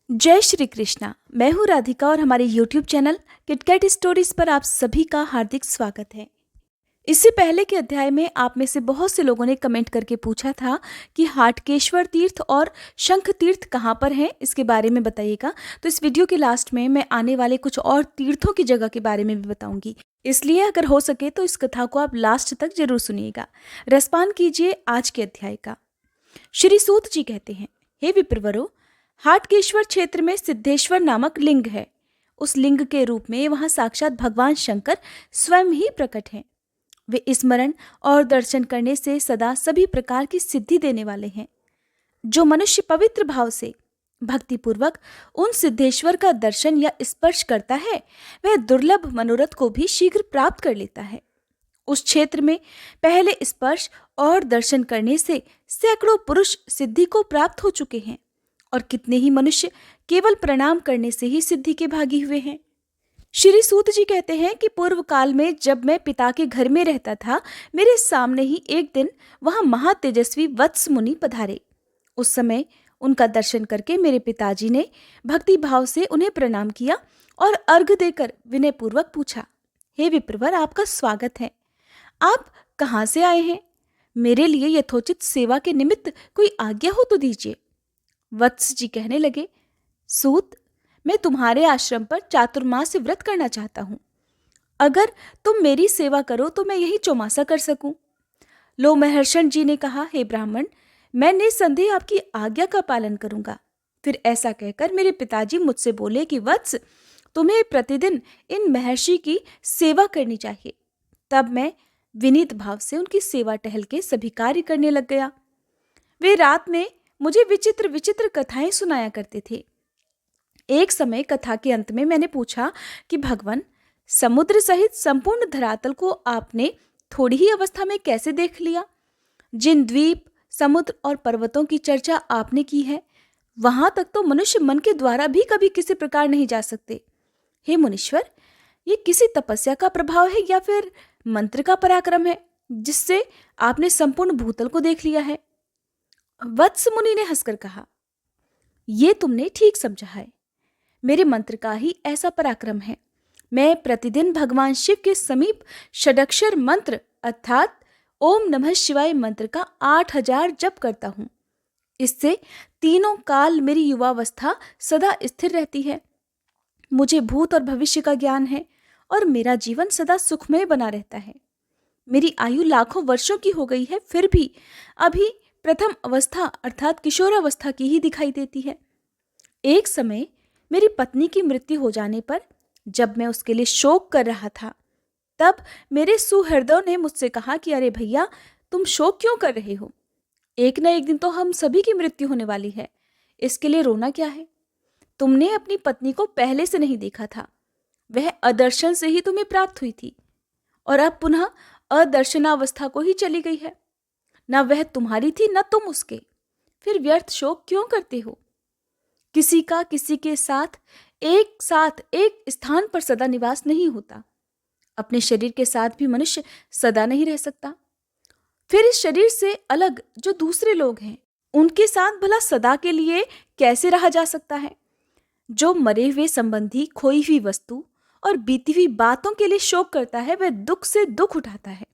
जय श्री कृष्णा। मैं हूँ राधिका और हमारे YouTube चैनल किटकैट स्टोरीज पर आप सभी का हार्दिक स्वागत है। इससे पहले के अध्याय में आप में से बहुत से लोगों ने कमेंट करके पूछा था कि हाटकेश्वर तीर्थ और शंख तीर्थ कहाँ पर हैं, इसके बारे में बताइएगा। तो इस वीडियो के लास्ट में मैं आने वाले कुछ और तीर्थों की जगह के बारे में भी बताऊंगी, इसलिए अगर हो सके तो इस कथा को आप लास्ट तक जरूर सुनिएगा। रसपान कीजिए आज के अध्याय का। श्री सूत जी कहते हैं, हे विप्रवरो, हाटकेश्वर क्षेत्र में सिद्धेश्वर नामक लिंग है। उस लिंग के रूप में वहां साक्षात भगवान शंकर स्वयं ही प्रकट हैं। वे स्मरण और दर्शन करने से सदा सभी प्रकार की सिद्धि देने वाले हैं। जो मनुष्य पवित्र भाव से भक्तिपूर्वक उन सिद्धेश्वर का दर्शन या स्पर्श करता है, वह दुर्लभ मनोरथ को भी शीघ्र प्राप्त कर लेता है। उस क्षेत्र में पहले स्पर्श और दर्शन करने से सैकड़ों पुरुष सिद्धि को प्राप्त हो चुके हैं और कितने ही मनुष्य केवल प्रणाम करने से ही सिद्धि के भागी हुए हैं। श्री सूत जी कहते हैं कि पूर्व काल में जब मैं पिता के घर में रहता था, मेरे सामने ही एक दिन वहां महातेजस्वी वत्स मुनि पधारे। उस समय उनका दर्शन करके मेरे पिताजी ने भक्ति भाव से उन्हें प्रणाम किया और अर्घ्य देकर विनय पूर्वक पूछा, हे विप्रवर, आपका स्वागत है। आप कहाँ से आए हैं? मेरे लिए यथोचित सेवा के निमित्त कोई आज्ञा हो तो दीजिए। वत्स जी कहने लगे, सूत, मैं तुम्हारे आश्रम पर चातुर्मास व्रत करना चाहता हूं। अगर तुम मेरी सेवा करो तो मैं यही चौमासा कर सकूं। लोमहर्षण जी ने कहा, हे ब्राह्मण, मैं निसंदेह आपकी आज्ञा का पालन करूंगा। फिर ऐसा कहकर मेरे पिताजी मुझसे बोले कि वत्स, तुम्हें प्रतिदिन इन महर्षि की सेवा करनी चाहिए। तब मैं विनीत भाव से उनकी सेवा टहल के सभी कार्य करने लग गया। वे रात में मुझे विचित्र विचित्र कथाएं सुनाया करते थे। एक समय कथा के अंत में मैंने पूछा कि भगवान, समुद्र सहित संपूर्ण धरातल को आपने थोड़ी ही अवस्था में कैसे देख लिया? जिन द्वीप, समुद्र और पर्वतों की चर्चा आपने की है, वहां तक तो मनुष्य मन के द्वारा भी कभी किसी प्रकार नहीं जा सकते। हे मुनीश्वर, ये किसी तपस्या का प्रभाव है या फिर मंत्र का पराक्रम है जिससे आपने संपूर्ण भूतल को देख लिया है? वत्स मुनि ने हंसकर कहा, ये तुमने ठीक समझा है। मेरे मंत्र का ही ऐसा पराक्रम है। मैं प्रतिदिन भगवान शिव के समीप षडक्षर मंत्र अर्थात ओम नमः शिवाय मंत्र का 8000 जप करता हूं। इससे तीनों काल मेरी युवावस्था सदा स्थिर रहती है। मुझे भूत और भविष्य का ज्ञान है और मेरा जीवन सदा सुखमय बना रहता है। मेरी आयु लाखों वर्षों की हो गई है, फिर भी अभी प्रथम अवस्था अर्थात किशोरावस्था की ही दिखाई देती है। एक समय मेरी पत्नी की मृत्यु हो जाने पर जब मैं उसके लिए शोक कर रहा था, तब मेरे सुहृदों ने मुझसे कहा कि अरे भैया, तुम शोक क्यों कर रहे हो? एक न एक दिन तो हम सभी की मृत्यु होने वाली है, इसके लिए रोना क्या है? तुमने अपनी पत्नी को पहले से नहीं देखा था, वह अदर्शन से ही तुम्हें प्राप्त हुई थी और अब पुनः अदर्शनावस्था को ही चली गई है। न वह तुम्हारी थी न तुम उसके, फिर व्यर्थ शोक क्यों करते हो? किसी का किसी के साथ एक स्थान पर सदा निवास नहीं होता। अपने शरीर के साथ भी मनुष्य सदा नहीं रह सकता। फिर इस शरीर से अलग जो दूसरे लोग हैं, उनके साथ भला सदा के लिए कैसे रहा जा सकता है? जो मरे हुए संबंधी, खोई हुई वस्तु और बीती हुई बातों के लिए शोक करता है, वह दुख से दुख उठाता है।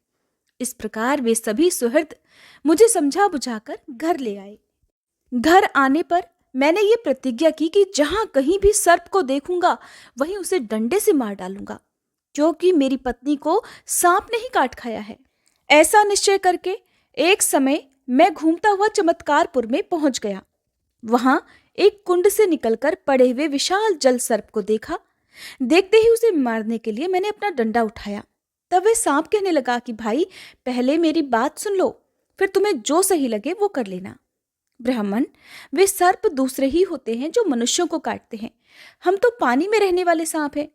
इस प्रकार वे सभी सुहृद मुझे समझा बुझाकर घर ले आए। घर आने पर मैंने ये प्रतिज्ञा की कि जहां कहीं भी सर्प को देखूंगा वहीं उसे डंडे से मार डालूंगा, क्योंकि मेरी पत्नी को सांप ने ही काट खाया है। ऐसा निश्चय करके एक समय मैं घूमता हुआ चमत्कारपुर में पहुंच गया। वहां एक कुंड से निकलकर पड़े हुए विशाल जल सर्प को देखा। देखते ही उसे मारने के लिए मैंने अपना डंडा उठाया। तब वह सांप कहने लगा कि भाई, पहले मेरी बात सुन लो, फिर तुम्हें जो सही लगे वो कर लेना। ब्राह्मण, वे सर्प दूसरे ही होते हैं जो मनुष्यों को काटते हैं। हम तो पानी में रहने वाले सांप हैं।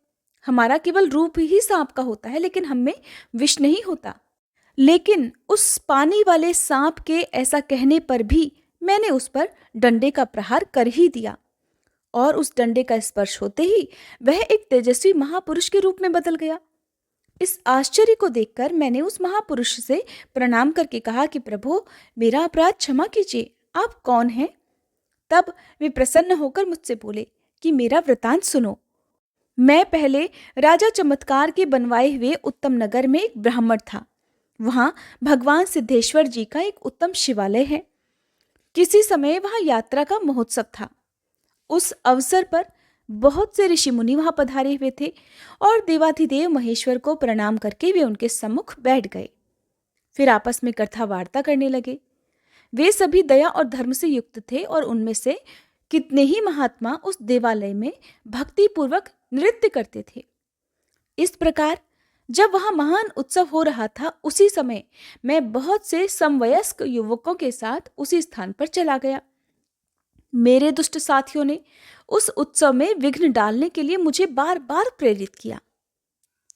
हमारा केवल रूप ही सांप का होता है, लेकिन हम में विष नहीं होता। लेकिन उस पानी वाले सांप के ऐसा कहने पर भी मैंने उस पर डंडे का प्रहार कर ही दिया और उस डंडे का स्पर्श होते ही वह एक तेजस्वी महापुरुष के रूप में बदल गया। इस आश्चर्य को देखकर मैंने उस महापुरुष से प्रणाम करके कहा कि प्रभु, मेरा अपराध क्षमा कीजिए, आप कौन हैं? तब वे प्रसन्न होकर मुझसे बोले कि मेरा वृतांत सुनो। मैं पहले राजा चमत्कार के बनवाए हुए उत्तम नगर में एक ब्राह्मण था। वहां भगवान सिद्धेश्वर जी का एक उत्तम शिवालय है। किसी समय वहां यात्रा का महोत्सव था। उस अवसर पर बहुत से ऋषि मुनि वहां पधारे हुए थे और देवाधिदेव महेश्वर को प्रणाम करके वे उनके सम्मुख बैठ गए। फिर आपस में कथा वार्ता करने लगे। वे सभी दया और धर्म से युक्त थे और उनमें से कितने ही महात्मा उस देवालय में भक्ति पूर्वक नृत्य करते थे। इस प्रकार जब वहां महान उत्सव हो रहा था, उसी समय मैं बहुत से समवयस्क युवकों के साथ उसी स्थान पर चला गया। मेरे दुष्ट साथियों ने उस उत्सव में विघ्न डालने के लिए मुझे बार बार प्रेरित किया।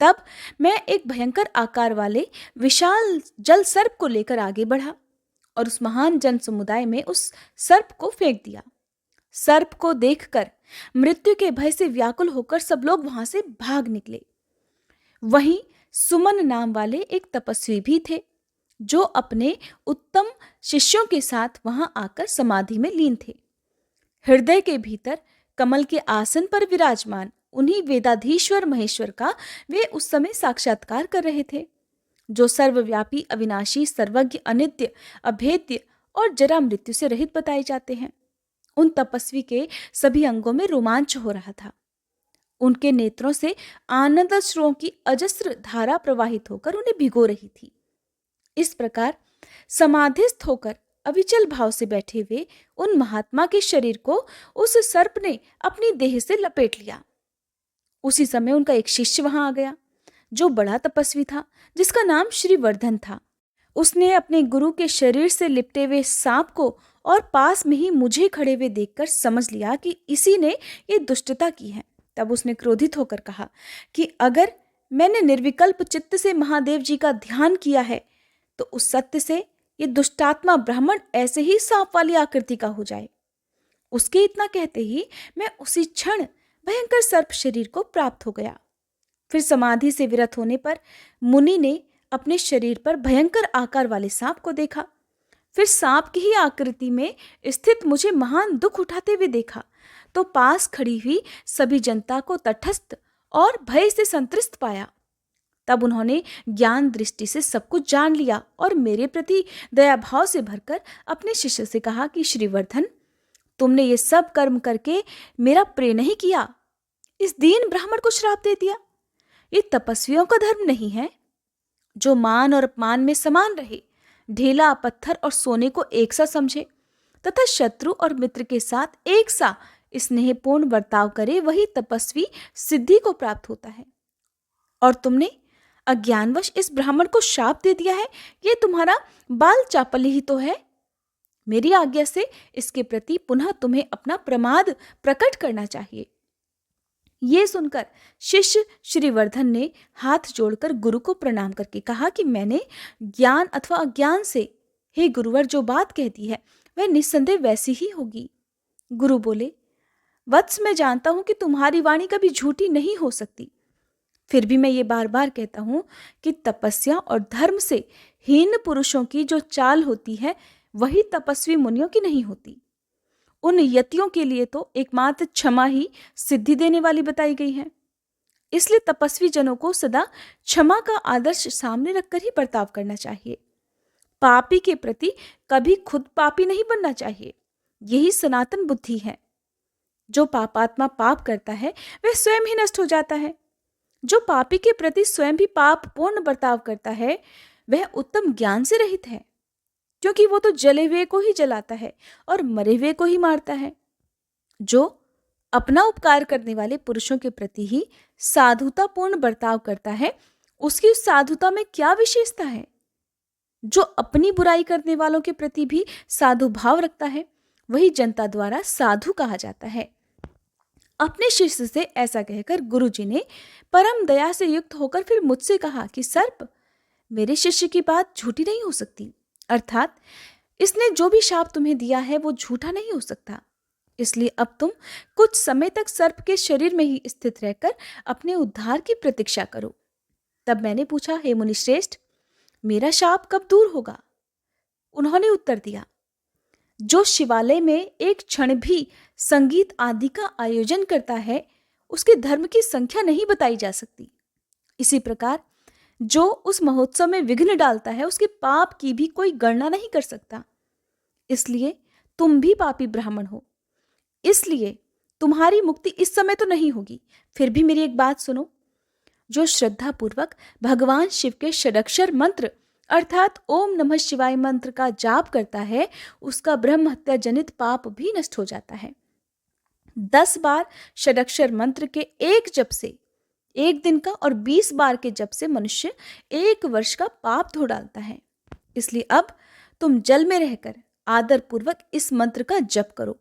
तब मैं एक भयंकर आकार वाले विशाल जल सर्प को लेकर आगे बढ़ा और उस महान जन समुदाय में उस सर्प को फेंक दिया। सर्प को देखकर मृत्यु के भय से व्याकुल होकर सब लोग वहां से भाग निकले। वहीं सुमन नाम वाले एक तपस्वी भी थे, जो अपने उत्तम शिष्यों के साथ वहां आकर समाधि में लीन थे। हृदय के भीतर कमल के आसन पर विराजमान उन्हीं वेदाधीश्वर महेश्वर का वे उस समय साक्षात्कार कर रहे थे, जो सर्वव्यापी, अविनाशी, सर्वज्ञ, अनित्य, अभेद्य और जरा मृत्यु से रहित बताए जाते हैं। उन तपस्वी के सभी अंगों में रोमांच हो रहा था। उनके नेत्रों से आनंद अश्रुओं की अजस्र धारा प्रवाहित होकर उन्हें भिगो रही थी। इस प्रकार समाधिस्थ होकर अविचल भाव से बैठे हुए उन महात्मा के शरीर को उस सर्प ने अपनी देह से लपेट लिया। उसी समय उनका एक शिष्य वहां आ गया, जो बड़ा तपस्वी था, जिसका नाम श्रीवर्धन था। उसने अपने गुरु के शरीर से लिपटे हुए सांप को और पास में ही मुझे खड़े हुए देखकर समझ लिया कि इसी ने ये दुष्टता की है। तब उसने क्रोधित होकर कहा कि अगर मैंने निर्विकल्प चित्त से महादेव जी का ध्यान किया है, तो उस सत्य से ये दुष्टात्मा ब्राह्मण ऐसे ही सांप वाली आकृति का हो जाए। उसके इतना कहते ही मैं उसी क्षण भयंकर सर्प शरीर को प्राप्त हो गया। फिर समाधि से विरत होने पर मुनि ने अपने शरीर पर भयंकर आकार वाले सांप को देखा। फिर सांप की ही आकृति में स्थित मुझे महान दुख उठाते हुए देखा, तो पास खड़ी हुई सभी जनता को तटस्थ और भय से संतृष्ट पाया। तब उन्होंने ज्ञान दृष्टि से सब कुछ जान लिया और मेरे प्रति दया भाव से भरकर अपने शिष्य से कहा कि श्रीवर्धन, तुमने ये सब कर्म करके मेरा प्रिय नहीं किया, इस दीन ब्राह्मण को श्राप दे दिया। ये तपस्वियों का धर्म नहीं है, जो मान और अपमान में समान रहे, ढेला, पत्थर और सोने को एक सा समझे तथा शत्रु और मित्र के साथ एक सा स्नेहपूर्ण बर्ताव करे, वही तपस्वी सिद्धि को प्राप्त होता है। और तुमने अज्ञानवश इस ब्राह्मण को शाप दे दिया है। ये तुम्हारा बाल चापल्य ही तो है। मेरी आज्ञा से इसके प्रति पुनः तुम्हें अपना प्रमाद प्रकट करना चाहिए। ये सुनकर शिष्य श्रीवर्धन ने हाथ जोड़कर गुरु को प्रणाम करके कहा कि मैंने ज्ञान अथवा अज्ञान से, हे गुरुवर, जो बात कहती है वह निस्संदेह वैसी ही होगी। गुरु बोले, वत्स, मैं जानता हूं कि तुम्हारी वाणी कभी झूठी नहीं हो सकती। फिर भी मैं ये बार बार कहता हूं कि तपस्या और धर्म से हीन पुरुषों की जो चाल होती है, वही तपस्वी मुनियों की नहीं होती। उन यतियों के लिए तो एकमात्र क्षमा ही सिद्धि देने वाली बताई गई है। इसलिए तपस्वी जनों को सदा क्षमा का आदर्श सामने रखकर ही बर्ताव करना चाहिए। पापी के प्रति कभी खुद पापी नहीं बनना चाहिए। यही सनातन बुद्धि है। जो पापात्मा पाप करता है वह स्वयं ही नष्ट हो जाता है। जो पापी के प्रति स्वयं भी पाप पूर्ण बर्ताव करता है वह उत्तम ज्ञान से रहित है, क्योंकि वो तो जले हुए को ही जलाता है और मरे हुए को ही मारता है। जो अपना उपकार करने वाले पुरुषों के प्रति ही साधुतापूर्ण बर्ताव करता है, उसकी उस साधुता में क्या विशेषता है? जो अपनी बुराई करने वालों के प्रति भी साधु भाव रखता है, वही जनता द्वारा साधु कहा जाता है। अपने शिष्य से ऐसा कहकर गुरुजी ने परम दया से युक्त होकर फिर मुझसे कहा कि सर्प, मेरे शिष्य की बात झूठी नहीं हो सकती। अर्थात इसने जो भी शाप तुम्हें दिया है वो झूठा नहीं हो सकता। इसलिए अब तुम कुछ समय तक सर्प के शरीर में ही स्थित रहकर अपने उद्धार की प्रतीक्षा करो। तब मैंने पूछा, हे मुनिश्रेष्ठ, मेरा शाप कब दूर होगा? उन्होंने उत्तर दिया, जो शिवालय में एक क्षण भी संगीत आदि का आयोजन करता है, उसके धर्म की संख्या नहीं बताई जा सकती। इसी प्रकार जो उस महोत्सव में विघ्न डालता है, उसके पाप की भी कोई गणना नहीं कर सकता। इसलिए तुम भी पापी ब्राह्मण हो, इसलिए तुम्हारी मुक्ति इस समय तो नहीं होगी। फिर भी मेरी एक बात सुनो, जो श्रद्धा पूर्वक भगवान शिव के षडक्षर मंत्र अर्थात ओम नमः शिवाय मंत्र का जाप करता है, उसका ब्रह्म हत्या जनित पाप भी नष्ट हो जाता है। 10 बार षडक्षर मंत्र के एक जप से, एक दिन का, और 20 बार के जप से मनुष्य 1 वर्ष का पाप धो डालता है। इसलिए अब तुम जल में रहकर आदर पूर्वक इस मंत्र का जप करो,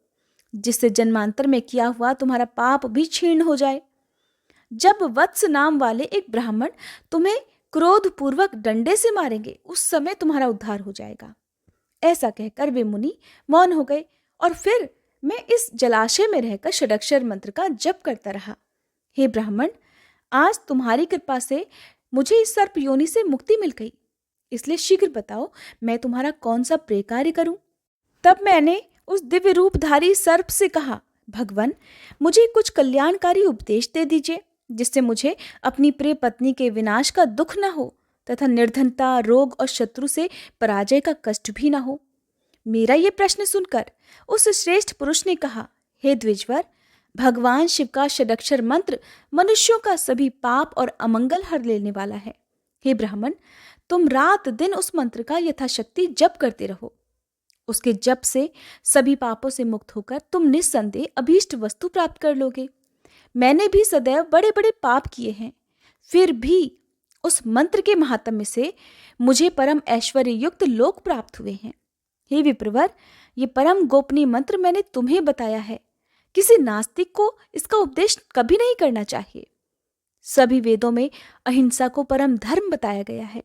जिससे जन्मांतर में किया हुआ तुम्हारा पाप भी क्षीण हो जाए। जब वत्स नाम वाले एक ब्राह्मण तुम्हें क्रोध पूर्वक डंडे से मारेंगे, उस समय तुम्हारा उद्धार हो जाएगा। ऐसा कहकर वे मुनि मौन हो गए, और फिर मैं इस जलाशय में रहकर षडक्षर मंत्र का जप करता रहा। हे ब्राह्मण, आज तुम्हारी कृपा से मुझे इस सर्प योनि से मुक्ति मिल गई, इसलिए शीघ्र बताओ मैं तुम्हारा कौन सा प्रिय कार्य करूं। तब मैंने उस दिव्य रूपधारी सर्प से कहा, भगवान, मुझे कुछ कल्याणकारी उपदेश दे दीजिए, जिससे मुझे अपनी प्रिय पत्नी के विनाश का दुख न हो तथा निर्धनता, रोग और शत्रु से पराजय का कष्ट भी न हो। मेरा ये प्रश्न सुनकर उस श्रेष्ठ पुरुष ने कहा, हे द्विजवर, भगवान शिव का षडक्षर मंत्र मनुष्यों का सभी पाप और अमंगल हर लेने वाला है। हे ब्राह्मण, तुम रात दिन उस मंत्र का यथाशक्ति जप करते रहो। उसके जप से सभी पापों से मुक्त होकर तुम निस्संदेह अभीष्ट वस्तु प्राप्त कर लोगे। मैंने भी सदैव बड़े बड़े पाप किए हैं, फिर भी उस मंत्र के महात्म्य से मुझे परम ऐश्वर्य युक्त लोक प्राप्त हुए हैं। हे विप्रवर, ये परम गोपनीय मंत्र मैंने तुम्हें बताया है। किसी नास्तिक को इसका उपदेश कभी नहीं करना चाहिए। सभी वेदों में अहिंसा को परम धर्म बताया गया है।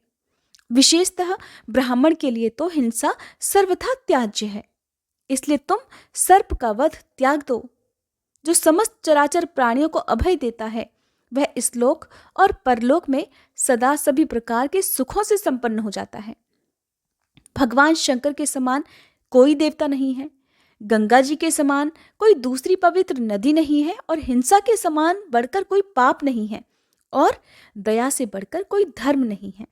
विशेषतः ब्राह्मण के लिए तो हिंसा सर्वथा त्याज्य है। इसलिए तुम सर्प का वध त्याग दो। जो समस्त चराचर प्राणियों को अभय देता है, वह इस लोक और परलोक में सदा सभी प्रकार के सुखों से संपन्न हो जाता है। भगवान शंकर के समान कोई देवता नहीं है, गंगा जी के समान कोई दूसरी पवित्र नदी नहीं है, और हिंसा के समान बढ़कर कोई पाप नहीं है, और दया से बढ़कर कोई धर्म नहीं है।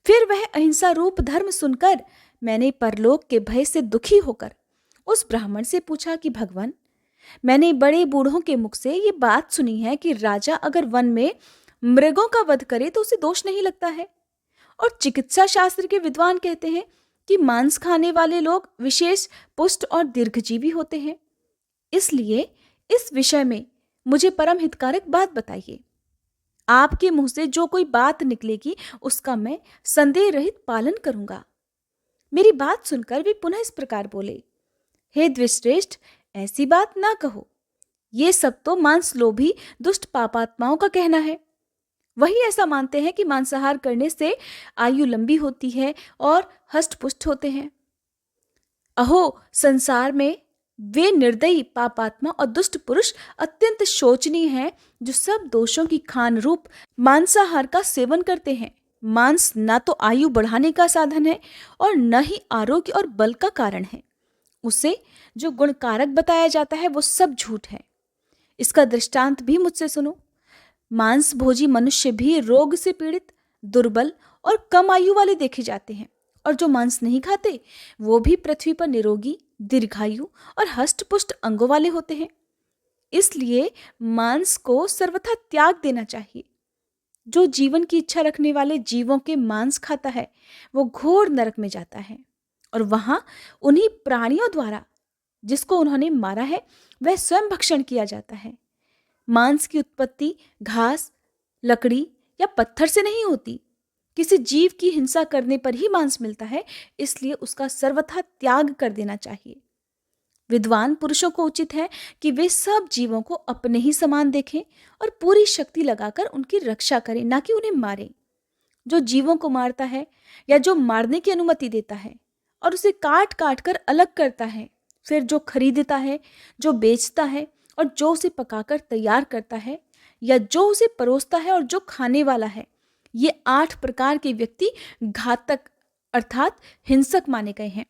फिर वह अहिंसा रूप धर्म सुनकर मैंने परलोक के भय से दुखी होकर उस ब्राह्मण से पूछा कि भगवान, मैंने बड़े बूढ़ों के मुख से ये बात सुनी है कि राजा अगर वन में मृगों का वध करे तो उसे दोष नहीं लगता है, और चिकित्सा शास्त्र के विद्वान कहते हैं कि मांस खाने वाले लोग विशेष पुष्ट और दीर्घजीवी होते हैं। इसलिए इस विषय में मुझे परम हितकारक बात बताइए। आपके मुंह से जो कोई बात निकलेगी उसका मैं संदेह रहित पालन करूंगा। मेरी बात सुनकर वे पुनः इस प्रकार बोले, हे द्विश्रेष्ठ, ऐसी बात ना कहो। ये सब तो मांस लोभी दुष्ट पापात्माओं का कहना है। वही ऐसा मानते हैं कि मांसाहार करने से आयु लंबी होती है और हष्ट-पुष्ट होते हैं। अहो, संसार में वे निर्दयी पापात्मा और दुष्ट पुरुष अत्यंत शोचनीय हैं, जो सब दोषों की खान रूप मांसाहार का सेवन करते हैं। मांस ना तो आयु बढ़ाने का साधन है और न ही आरोग्य और बल का कारण है। उसे जो गुणकारक बताया जाता है वो सब झूठ है। इसका दृष्टांत भी मुझसे सुनो। मांस भोजी मनुष्य भी रोग से पीड़ित, दुर्बल और कम आयु वाले देखे जाते हैं, और जो मांस नहीं खाते वो भी पृथ्वी पर निरोगी, दीर्घायु और हष्ट-पुष्ट अंगों वाले होते हैं। इसलिए मांस को सर्वथा त्याग देना चाहिए। जो जीवन की इच्छा रखने वाले जीवों के मांस खाता है वो घोर नरक में जाता है, और वहां उन्हीं प्राणियों द्वारा जिसको उन्होंने मारा है वह स्वयं भक्षण किया जाता है। मांस की उत्पत्ति घास, लकड़ी या पत्थर से नहीं होती। किसी जीव की हिंसा करने पर ही मांस मिलता है, इसलिए उसका सर्वथा त्याग कर देना चाहिए। विद्वान पुरुषों को उचित है कि वे सब जीवों को अपने ही समान देखें और पूरी शक्ति लगाकर उनकी रक्षा करें, ना कि उन्हें मारें। जो जीवों को मारता है या जो मारने की अनुमति देता है और उसे काट काट कर अलग करता है, फिर जो खरीदता है, जो बेचता है और जो उसे पकाकर तैयार करता है, या जो उसे परोसता है और जो खाने वाला है, ये 8 प्रकार के व्यक्ति घातक अर्थात हिंसक माने गए हैं।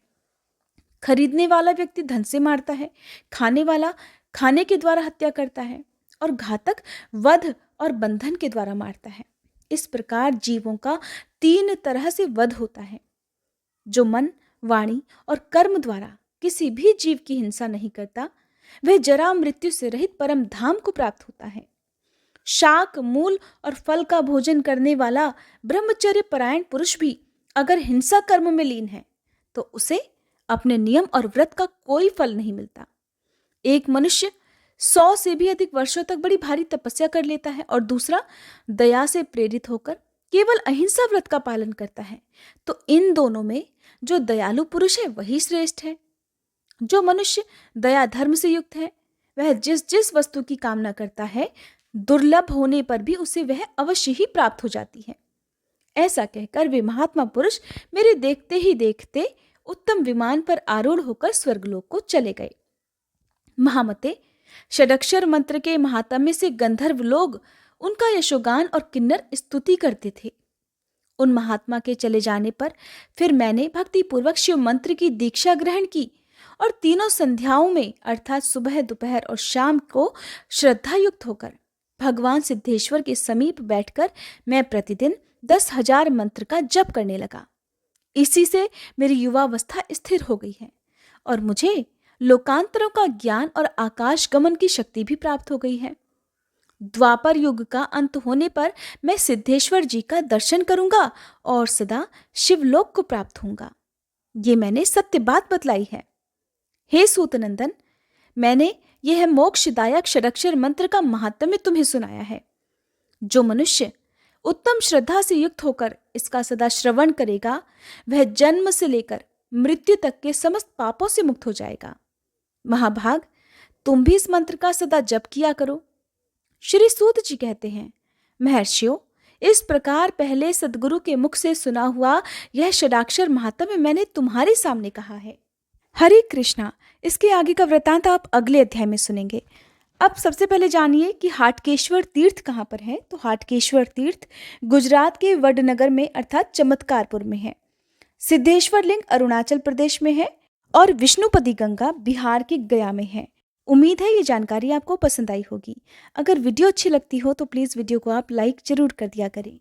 खरीदने वाला व्यक्ति धन से मारता है, खाने वाला खाने के द्वारा हत्या करता है और घातक वध और बंधन के द्वारा मारता है। इस प्रकार जीवों का 3 तरह से वध होता है। जो मन, वाणी और कर्म द्वारा किसी भी जीव की हिंसा नहीं करता, वह जरा मृत्यु से रहित परम धाम को प्राप्त होता है। शाक, मूल और फल का भोजन करने वाला ब्रह्मचर्य परायण पुरुष भी अगर हिंसा कर्म में लीन है तो उसे अपने नियम और व्रत का कोई फल नहीं मिलता। एक मनुष्य 100 से भी अधिक वर्षों तक बड़ी भारी तपस्या कर लेता है और दूसरा दया से प्रेरित होकर केवल अहिंसा व्रत का पालन करता है, तो इन दोनों में जो दयालु पुरुष है वही श्रेष्ठ है। जो मनुष्य दया धर्म से युक्त है, वह जिस जिस वस्तु की कामना करता है, दुर्लभ होने पर भी उसे वह अवश्य ही प्राप्त हो जाती है। ऐसा कहकर वे महात्मा पुरुष मेरे देखते ही देखते उत्तम विमान पर आरूढ़ होकर स्वर्गलोक को चले गए। महामते, षडक्षर मंत्र के महात्म्य से गंधर्व लोग उनका यशोगान और किन्नर स्तुति करते थे। उन महात्मा के चले जाने पर फिर मैंने भक्ति पूर्वक शिव मंत्र की दीक्षा ग्रहण की और तीनों संध्याओं में अर्थात सुबह, दोपहर और शाम को श्रद्धा युक्त होकर भगवान सिद्धेश्वर के समीप बैठकर मैं प्रतिदिन 10,000 मंत्र का जप करने लगा। इसी से मेरी युवावस्था स्थिर हो गई है और मुझे लोकांतरों का ज्ञान और आकाश गमन की शक्ति भी प्राप्त हो गई है। द्वापर युग का अंत होने पर मैं सिद्धेश्वर जी का दर्शन करूंगा और सदा शिवलोक को प्राप्त होऊंगा। ये मैंने सत्य बात बतलाई है। हे सूतनंदन, मैंने यह मोक्षदायक षडक्षर मंत्र का महात्म्य तुम्हें सुनाया है। जो मनुष्य उत्तम श्रद्धा से युक्त होकर इसका सदा श्रवण करेगा, वह जन्म से लेकर मृत्यु तक के समस्त पापों से मुक्त हो जाएगा। महाभाग, तुम भी इस मंत्र का सदा जप किया करो। श्री सूत जी कहते हैं, महर्षियों, इस प्रकार पहले सद्गुरु के मुख से सुना हुआ यह षडाक्षर महात्म्य मैंने तुम्हारे सामने कहा है। हरे कृष्णा। इसके आगे का वृतांत आप अगले अध्याय में सुनेंगे। अब सबसे पहले जानिए कि हाटकेश्वर तीर्थ कहाँ पर है। तो हाटकेश्वर तीर्थ गुजरात के वडनगर में अर्थात चमत्कारपुर में है। सिद्धेश्वर लिंग अरुणाचल प्रदेश में है और विष्णुपदी गंगा बिहार के गया में है। उम्मीद है ये जानकारी आपको पसंद आई होगी। अगर वीडियो अच्छी लगती हो तो प्लीज़ वीडियो को आप लाइक जरूर कर दिया करें।